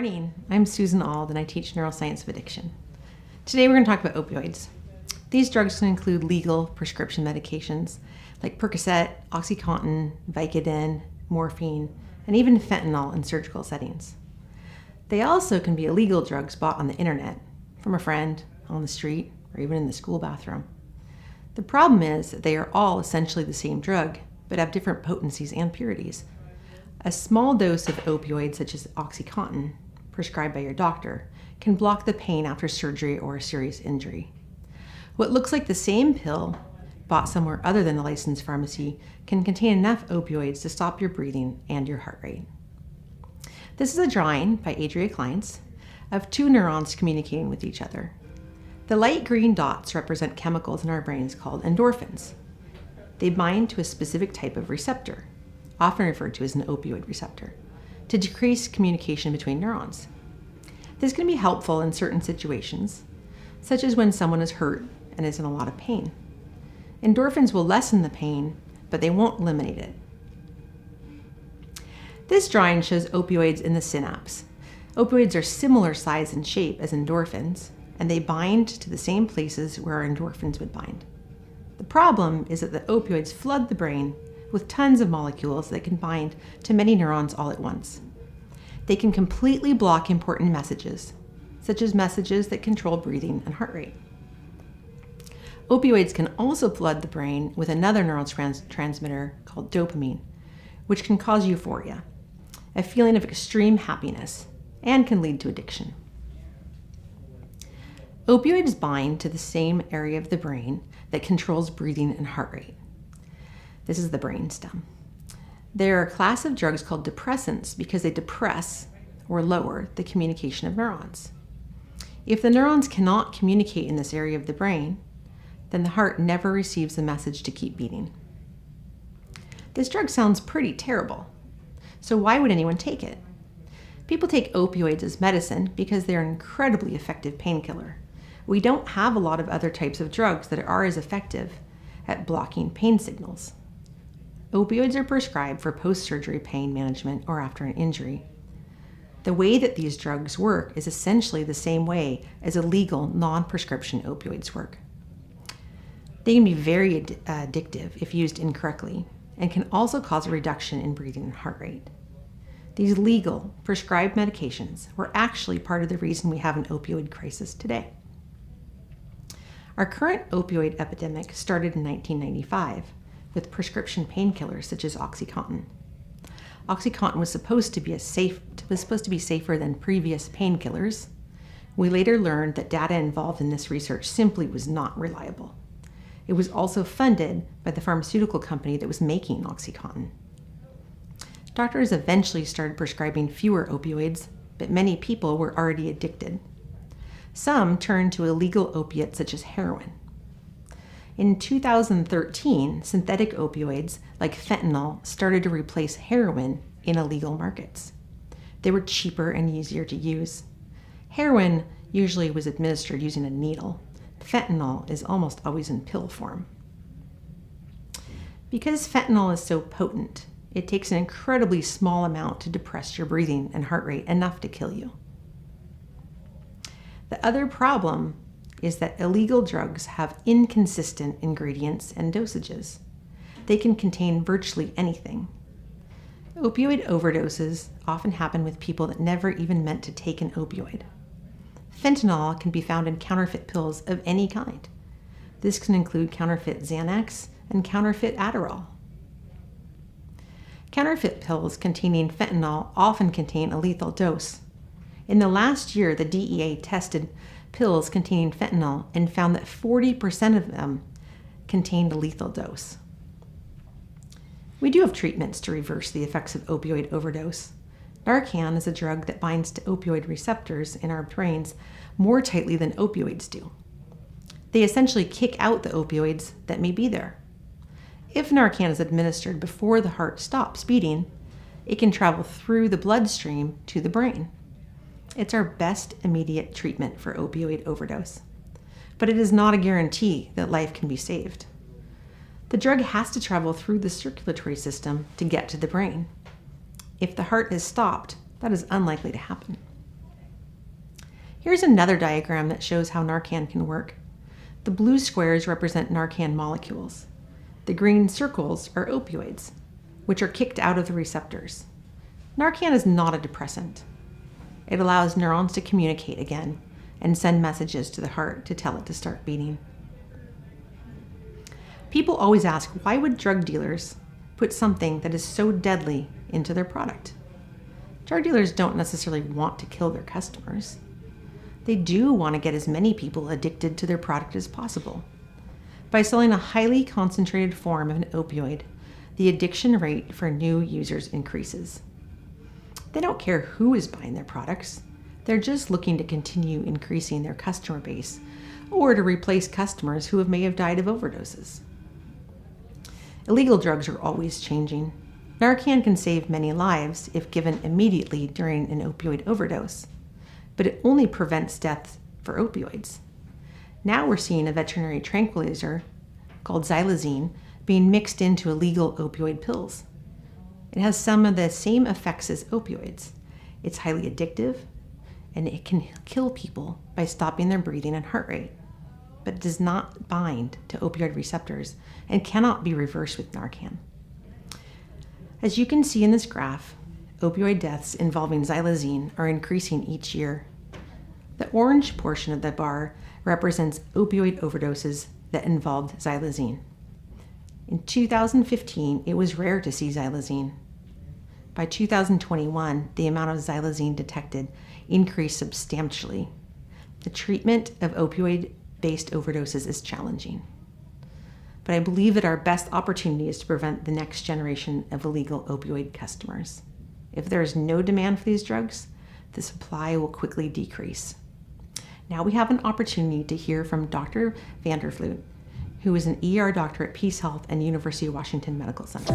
Morning, I'm Susan Auld and I teach neuroscience of addiction. Today we're going to talk about opioids. These drugs can include legal prescription medications like Percocet, OxyContin, Vicodin, morphine, and even fentanyl in surgical settings. They also can be illegal drugs bought on the internet, from a friend, on the street, or even in the school bathroom. The problem is that they are all essentially the same drug, but have different potencies and purities. A small dose of opioids such as OxyContin, prescribed by your doctor, can block the pain after surgery or a serious injury. What looks like the same pill, bought somewhere other than a licensed pharmacy, can contain enough opioids to stop your breathing and your heart rate. This is a drawing by Adria Kleins of two neurons communicating with each other. The light green dots represent chemicals in our brains called endorphins. They bind to a specific type of receptor, often referred to as an opioid receptor, to decrease communication between neurons. This can be helpful in certain situations, such as when someone is hurt and is in a lot of pain. Endorphins will lessen the pain, but they won't eliminate it. This drawing shows opioids in the synapse. Opioids are similar size and shape as endorphins, and they bind to the same places where our endorphins would bind. The problem is that the opioids flood the brain with tons of molecules that can bind to many neurons all at once. They can completely block important messages, such as messages that control breathing and heart rate. Opioids can also flood the brain with another neurotransmitter called dopamine, which can cause euphoria, a feeling of extreme happiness, and can lead to addiction. Opioids bind to the same area of the brain that controls breathing and heart rate. This is the brainstem. They're a class of drugs called depressants because they depress or lower the communication of neurons. If the neurons cannot communicate in this area of the brain, then the heart never receives the message to keep beating. This drug sounds pretty terrible. So why would anyone take it? People take opioids as medicine because they're an incredibly effective painkiller. We don't have a lot of other types of drugs that are as effective at blocking pain signals. Opioids are prescribed for post-surgery pain management or after an injury. The way that these drugs work is essentially the same way as illegal non-prescription opioids work. They can be very addictive if used incorrectly and can also cause a reduction in breathing and heart rate. These legal, prescribed medications were actually part of the reason we have an opioid crisis today. Our current opioid epidemic started in 1995 with prescription painkillers such as OxyContin. OxyContin was supposed to be was supposed to be safer than previous painkillers, we later learned that data involved in this research simply was not reliable. It was also funded by the pharmaceutical company that was making OxyContin. Doctors eventually started prescribing fewer opioids, but many people were already addicted. Some turned to illegal opiates such as heroin. In 2013, synthetic opioids like fentanyl started to replace heroin in illegal markets. They were cheaper and easier to use. Heroin usually was administered using a needle. Fentanyl is almost always in pill form. Because fentanyl is so potent, it takes an incredibly small amount to depress your breathing and heart rate, enough to kill you. The other problem is that illegal drugs have inconsistent ingredients and dosages. They can contain virtually anything. Opioid overdoses often happen with people that never even meant to take an opioid. Fentanyl can be found in counterfeit pills of any kind. This can include counterfeit Xanax and counterfeit Adderall. Counterfeit pills containing fentanyl often contain a lethal dose. In the last year, the DEA tested pills containing fentanyl and found that 40% of them contained a lethal dose. We do have treatments to reverse the effects of opioid overdose. Narcan is a drug that binds to opioid receptors in our brains more tightly than opioids do. They essentially kick out the opioids that may be there. If Narcan is administered before the heart stops beating, it can travel through the bloodstream to the brain. It's our best immediate treatment for opioid overdose, but it is not a guarantee that life can be saved. The drug has to travel through the circulatory system to get to the brain. If the heart is stopped, that is unlikely to happen. Here's another diagram that shows how Narcan can work. The blue squares represent Narcan molecules. The green circles are opioids, which are kicked out of the receptors. Narcan is not a depressant. It allows neurons to communicate again and send messages to the heart to tell it to start beating. People always ask, why would drug dealers put something that is so deadly into their product? Drug dealers don't necessarily want to kill their customers. They do want to get as many people addicted to their product as possible. By selling a highly concentrated form of an opioid, the addiction rate for new users increases. They don't care who is buying their products. They're just looking to continue increasing their customer base or to replace customers who may have died of overdoses. Illegal drugs are always changing. Narcan can save many lives if given immediately during an opioid overdose, but it only prevents death for opioids. Now we're seeing a veterinary tranquilizer called xylazine being mixed into illegal opioid pills. It has some of the same effects as opioids. It's highly addictive, and it can kill people by stopping their breathing and heart rate, but it does not bind to opioid receptors and cannot be reversed with Narcan. As you can see in this graph, opioid deaths involving xylazine are increasing each year. The orange portion of the bar represents opioid overdoses that involved xylazine. In 2015, it was rare to see xylazine. By 2021, the amount of xylazine detected increased substantially. The treatment of opioid-based overdoses is challenging. But I believe that our best opportunity is to prevent the next generation of illegal opioid customers. If there is no demand for these drugs, the supply will quickly decrease. Now we have an opportunity to hear from Dr. Vandervloot, who is an ER doctor at Peace Health and University of Washington Medical Center.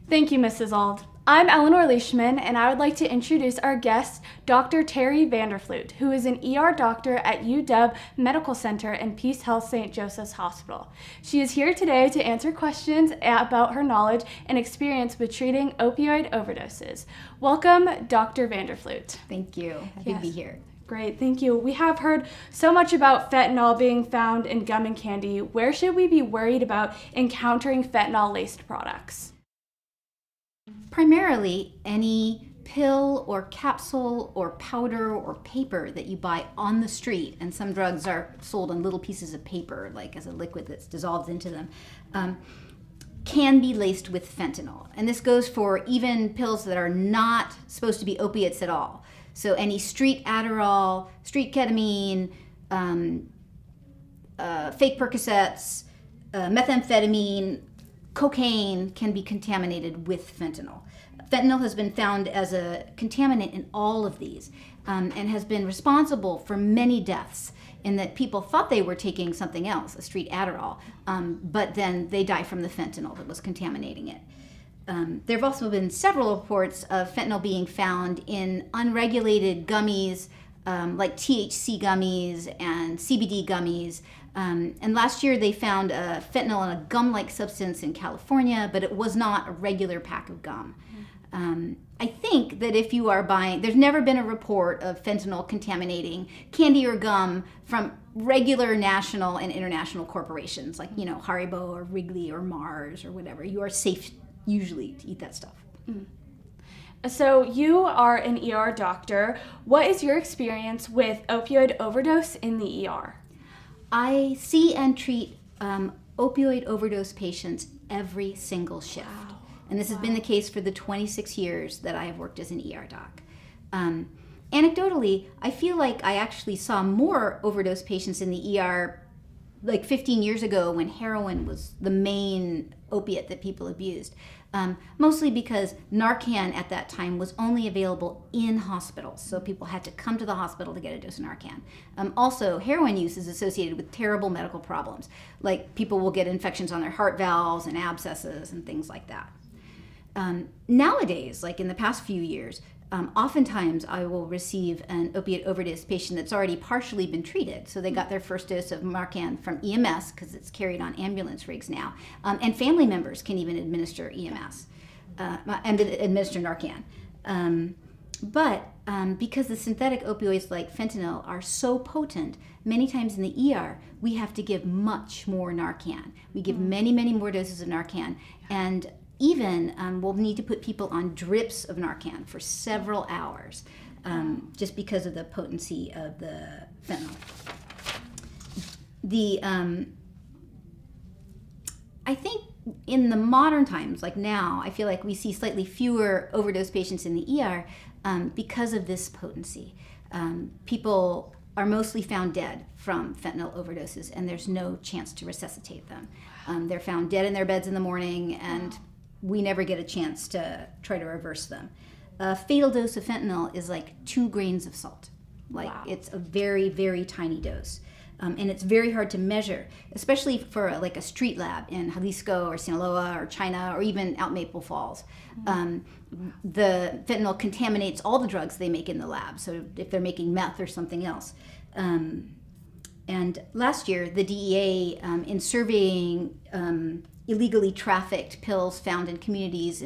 Thank you, Mrs. Auld. I'm Eleanor Leishman, and I would like to introduce our guest, Dr. Terry Vandervloot, who is an ER doctor at UW Medical Center and Peace Health St. Joseph's Hospital. She is here today to answer questions about her knowledge and experience with treating opioid overdoses. Welcome, Dr. Vandervloot. Thank you. Happy to be here. Great, thank you. We have heard so much about fentanyl being found in gum and candy. Where should we be worried about encountering fentanyl-laced products? Primarily, any pill or capsule or powder or paper that you buy on the street, and some drugs are sold on little pieces of paper, like as a liquid that's dissolved into them, can be laced with fentanyl. And this goes for even pills that are not supposed to be opiates at all. So any street Adderall, street ketamine, fake Percocets, methamphetamine, cocaine can be contaminated with fentanyl. Fentanyl has been found as a contaminant in all of these, and has been responsible for many deaths in that people thought they were taking something else, a street Adderall, but then they die from the fentanyl that was contaminating it. There have also been several reports of fentanyl being found in unregulated gummies, like THC gummies and CBD gummies. And last year they found fentanyl in a gum-like substance in California, but it was not a regular pack of gum. I think that if you are buying, there's never been a report of fentanyl contaminating candy or gum from regular national and international corporations like, Haribo or Wrigley or Mars or whatever. You are safe usually to eat that stuff. So you are an ER doctor. What is your experience with opioid overdose in the ER? I see and treat opioid overdose patients every single shift. Wow. And this has been the case for the 26 years that I have worked as an ER doc. Anecdotally, I feel like I actually saw more overdose patients in the ER like 15 years ago when heroin was the main opiate that people abused. Mostly because Narcan at that time was only available in hospitals, so people had to come to the hospital to get a dose of Narcan. Also, heroin use is associated with terrible medical problems, like people will get infections on their heart valves and abscesses and things like that. Nowadays, like in the past few years, oftentimes I will receive an opiate overdose patient that's already partially been treated. So they got their first dose of Narcan from EMS because it's carried on ambulance rigs now. And family members can even administer EMS and administer Narcan. But because the synthetic opioids like fentanyl are so potent, many times in the ER, we have to give much more Narcan. We give many, many more doses of Narcan. And even we'll need to put people on drips of Narcan for several hours just because of the potency of the fentanyl. I think in the modern times, like now, I feel like we see slightly fewer overdose patients in the ER because of this potency. People are mostly found dead from fentanyl overdoses, and there's no chance to resuscitate them. They're found dead in their beds in the morning, and we never get a chance to try to reverse them. A fatal dose of fentanyl is like 2 grains of salt. It's a very, very tiny dose. And it's very hard to measure, especially for a street lab in Jalisco or Sinaloa or China or even out Maple Falls. The fentanyl contaminates all the drugs they make in the lab, so if they're making meth or something else. And last year, the DEA, in surveying illegally trafficked pills found in communities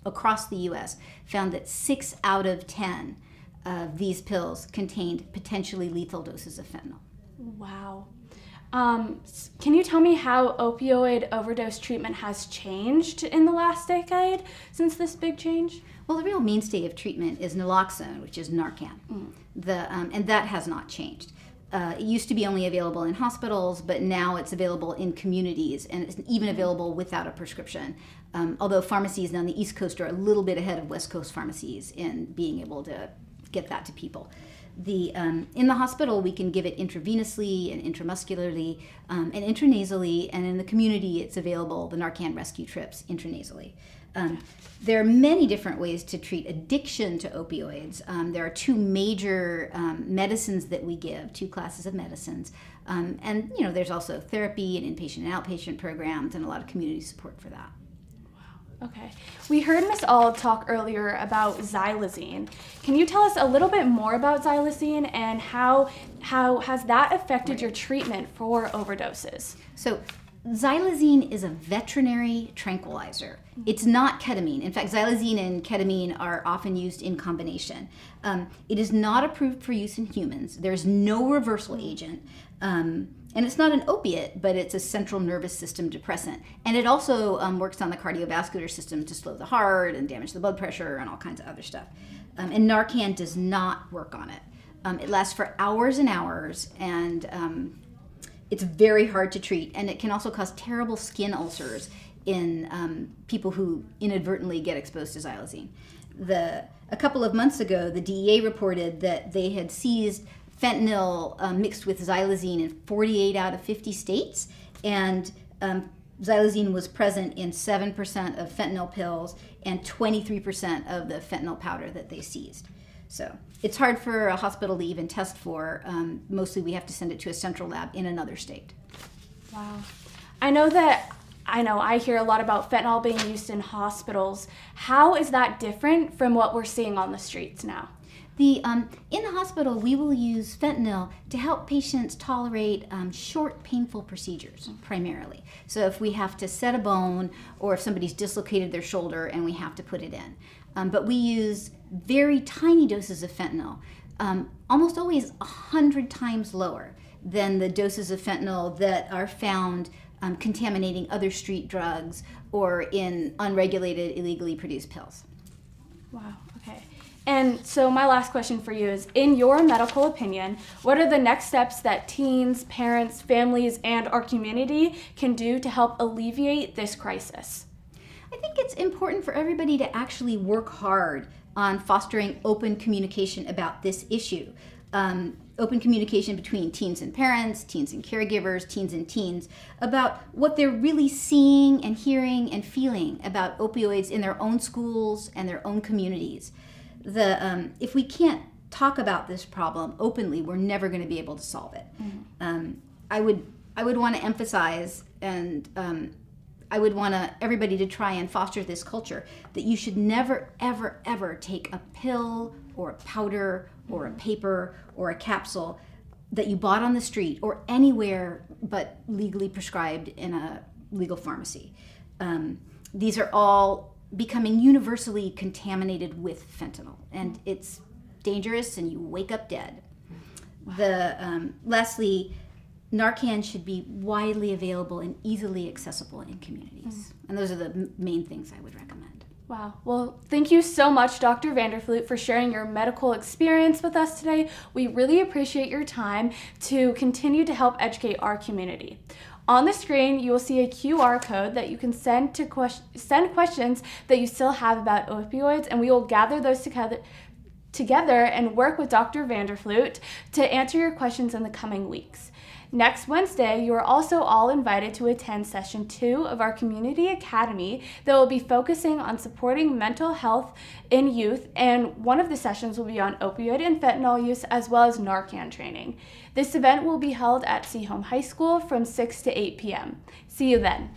across the U.S., found that 6 out of 10 of these pills contained potentially lethal doses of fentanyl. Wow. Can you tell me how opioid overdose treatment has changed in the last decade since this big change? Well, the real mainstay of treatment is naloxone, which is Narcan. And that has not changed. It used to be only available in hospitals, but now it's available in communities, and it's even available without a prescription. Although pharmacies on the East Coast are a little bit ahead of West Coast pharmacies in being able to get that to people. In the hospital, we can give it intravenously and intramuscularly and intranasally, and in the community, it's available, the Narcan rescue trips, intranasally. There are many different ways to treat addiction to opioids. There are 2 major medicines that we give, 2 classes of medicines. And there's also therapy and inpatient and outpatient programs and a lot of community support for that. Okay. We heard Ms. Auld talk earlier about xylazine. Can you tell us a little bit more about xylazine and how has that affected your treatment for overdoses? So Xylazine is a veterinary tranquilizer. It's not ketamine. In fact, xylazine and ketamine are often used in combination. It is not approved for use in humans. There's no reversal agent. And it's not an opiate, but it's a central nervous system depressant. And it also works on the cardiovascular system to slow the heart and damage the blood pressure and all kinds of other stuff. And Narcan does not work on it. It lasts for hours and hours, and it's very hard to treat. And it can also cause terrible skin ulcers in people who inadvertently get exposed to xylazine. A couple of months ago, the DEA reported that they had seized fentanyl mixed with xylazine in 48 out of 50 states, and xylazine was present in 7% of fentanyl pills and 23% of the fentanyl powder that they seized. So it's hard for a hospital to even test for. Mostly we have to send it to a central lab in another state. Wow. I hear a lot about fentanyl being used in hospitals. How is that different from what we're seeing on the streets now? In the hospital, we will use fentanyl to help patients tolerate short, painful procedures, primarily. So if we have to set a bone, or if somebody's dislocated their shoulder and we have to put it in. But we use very tiny doses of fentanyl, almost always 100 times lower than the doses of fentanyl that are found contaminating other street drugs or in unregulated, illegally produced pills. Wow, okay. And so my last question for you is, in your medical opinion, what are the next steps that teens, parents, families, and our community can do to help alleviate this crisis? I think it's important for everybody to actually work hard on fostering open communication about this issue. Open communication between teens and parents, teens and caregivers, teens and teens, about what they're really seeing and hearing and feeling about opioids in their own schools and their own communities. If we can't talk about this problem openly, we're never going to be able to solve it. Mm-hmm. I would want to emphasize, and I would want everybody to try and foster this culture that you should never, ever, ever take a pill or a powder or a paper or a capsule that you bought on the street or anywhere but legally prescribed in a legal pharmacy. These are all becoming universally contaminated with fentanyl, and it's dangerous, and you wake up dead. Wow. Lastly, Narcan should be widely available and easily accessible in communities. And those are the main things I would recommend. Wow. Well, thank you so much, Dr. Vanderfloot, for sharing your medical experience with us today. We really appreciate your time to continue to help educate our community. On the screen, you will see a QR code that you can send questions that you still have about opioids, and we will gather those together and work with Dr. Vanderfloot to answer your questions in the coming weeks. Next Wednesday, you are also all invited to attend Session 2 of our Community Academy that will be focusing on supporting mental health in youth, and one of the sessions will be on opioid and fentanyl use as well as Narcan training. This event will be held at Seaholm High School from 6 to 8 p.m. See you then.